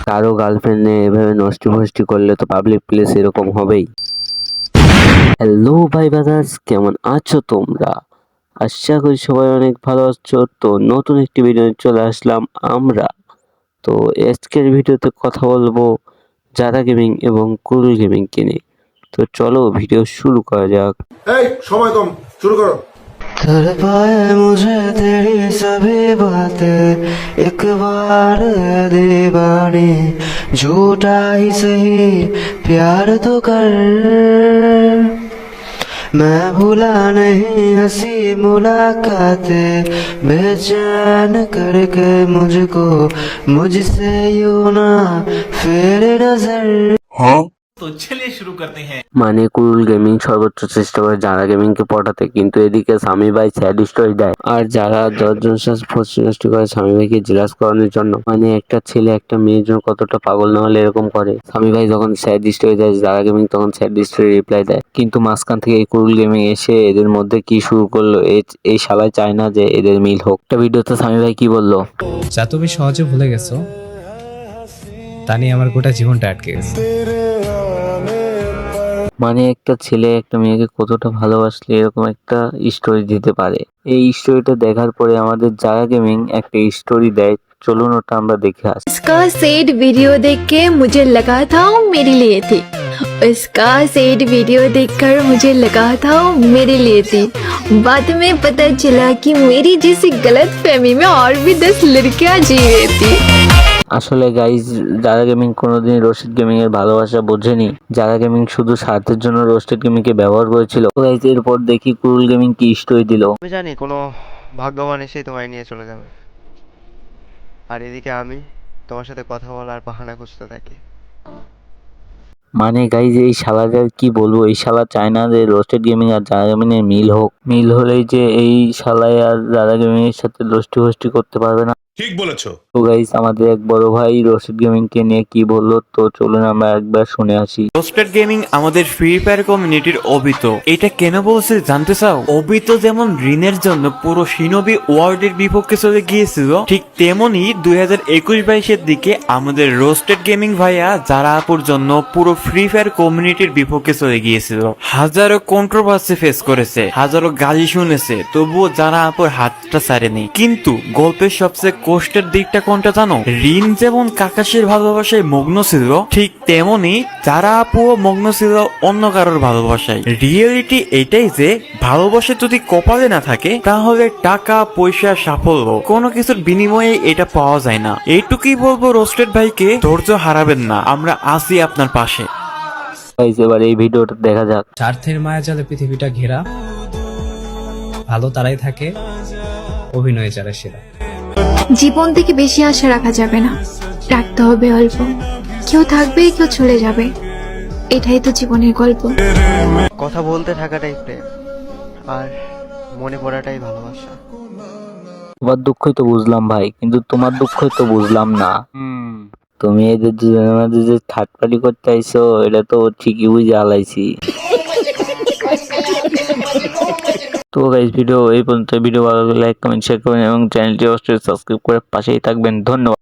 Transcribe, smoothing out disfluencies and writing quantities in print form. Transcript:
কারো গার্লফ্রেন্ড নিয়ে এভাবে নষ্টি ফষ্টি করলে তো পাবলিক প্লেস এরকম হবেই। হ্যালো ভাই ব্রাদার্স, কেমন আছো তোমরা? আশা করি সবাই অনেক ভালো আছো। তো নতুন একটি ভিডিও চলে আসলাম আমরা। তো আজকের ভিডিওতে কথা বলবো যারা গেমিং এবং কুল গেমিং কে নিয়ে। তো চলো ভিডিও শুরু করা যাক। এই সময় কম, শুরু করো। तड़पाए मुझे तेरी सभी बातें एक बार दीवानी, झूठा ही सही प्यार तो कर। मैं भूला नहीं हंसी मुलाकातें, बेचैन करके मुझको मुझसे यूं ना फेरे नजर। तो चलिए शुरू करते हैं। মানে কুল গেমিং সর্বোচ্চ চেষ্টা করে যারা গেমিং কে পটাতে, কিন্তু এদিকে স্বামী ভাই স্যাড স্টোরি দেয়। আর যারা 10 জনের সাথে নষ্ট করে স্বামী ভাইকে জেলাস করানোর জন্য। মানে একটা ছেলে একটা মেয়ের জন্য কতটা পাগল না হলে এরকম করে। স্বামী ভাই যখন স্যাড স্টোরি দেয় যারা গেমিং তখন স্যাড স্টোরি রিপ্লাই দেয়, কিন্তু মাঝখান থেকে এই কুল গেমিং এসে এদের মধ্যে কি শুরু করলো। এই শালায় চায় না যে এদের মিল হোক। একটা ভিডিওতে স্বামী ভাই কি বললো, যা তুমি সহজে ভুলে গেছো তা নিয়ে আমার গোটা জীবনটা আটকে গেছে। মানে একটা ছেলে একটা মেয়েকে কতটা ভালোবাসলে এরকম একটা স্টোরি দিতে পারে। এই স্টোরিটা দেখার পরে আমাদের যারা গেমিং একটা স্টোরি দেয়, চলুন ওটা আমরা দেখে আসি। इसका सेड वीडियो देख के मुझे लगा था वो मेरे लिए थी। इसका सेड वीडियो देखकर मुझे लगा था वो मेरे लिए थी। बाद में पता चला कि मेरी जैसी गलत फहमी में और भी 10 लड़कियां जी रही थी। আসলে গাইজ, যারা গেমিং কোনোদিন রোস্টেড গেমিং এর ভালোবাসা বোঝেনি। যারা গেমিং শুধু স্বার্থের জন্য রোস্টেড গেমিং কে ব্যবহার করেছিল। গাইজ এরপর দেখি কুল গেমিং কি স্টোরি দিল। আমি জানি কোনো ভাগ্যবান এসেই তোমায় নিয়ে চলে যাবে, আর এদিকে আমি তোমার সাথে কথা বলার বাহানা খুঁজতে থাকি। মানে গাইজ এই শালাটার কি বলবো, এই শালা চায় না যে রোস্টেড গেমিং আর যারা গেমিং এর মিল হোক। মিল হলেই যে এই শালায় আর যারা গেমিং এর সাথে দোস্তি ফোস্টি করতে পারবে না। ঠিক বলেছো। তো গাইস, আমাদের এক বড় ভাই রোস্টেড গেমিং কে নিয়ে কি বললো, তো চলুন আমরা একবার শুনে আসি। রোস্টেড গেমিং আমাদের ফ্রি ফায়ার কমিউনিটির অবিত। এটা কেন বলছে জানতে চাও? অবিত যেমন ঋণের জন্য পুরো শিনোবি ওয়ার্ল্ডের বিপক্ষে চলে গিয়েছিল, ঠিক তেমনি 2021-22-এর দিকে আমাদের রোস্টেড গেমিং ভাইয়া যারা আপুর জন্য পুরো ফ্রি ফায়ার কমিউনিটির বিপক্ষে চলে গিয়েছিল। হাজারো কন্ট্রোভার্সি ফেস করেছে, হাজারো গালি শুনেছে, তবুও যারা আপুর হাতটা ছাড়েনি। কিন্তু গল্পের সবচেয়ে কষ্টের দিকটা কোনটা জানো? রিন যেমন কাকাশের ভালোবাসায় মগ্ন ছিল, ঠিক তেমনি যারা আপুও মগ্ন ছিল অন্য কারোর ভালোবাসায়। রিয়েলিটি এটাই যে ভালোবাসা যদি কপালে না থাকে তাহলে টাকা পয়সা সাফল্য কোনো কিছুর বিনিময়ে এটা পাওয়া যায় না। এইটুকুই বলবো রোস্টেড ভাইকে, ধৈর্য হারাবেন না, আমরা আছি আপনার পাশে। গাইস এবার এই ভিডিওটা দেখা যাক। স্বার্থের মায়াজালে পৃথিবীটা ঘেরা, ভালো তারাই থাকে, অভিনয়ে যারা সেরা। জীবন থেকে বেশি আশা রাখা যাবে না, রাখতে হবে অল্প। কেউ থাকবে কেউ চলে যাবে, এটাই তো জীবনের গল্প। কথা বলতে থাকাটাই প্রেম, আর মনে পড়াটাই ভালোবাসা। তোমার দুঃখই তো বুঝলাম ভাই, কিন্তু তোমার দুঃখই তো বুঝলাম না। তুমি এদের দুজনের মাঝে যে থার্ড পার্টি করতে আইছো, এটা তো ঠিকই বুঝে আলাইছি। তো গাইস, ভিডিও এই পর্যন্ত। ভিডিও ভালো লাগলে লাইক কমেন্ট শেয়ার করবেন এবং চ্যানেলটি অবশ্যই সাবস্ক্রাইব করে পাশেই থাকবেন। ধন্যবাদ।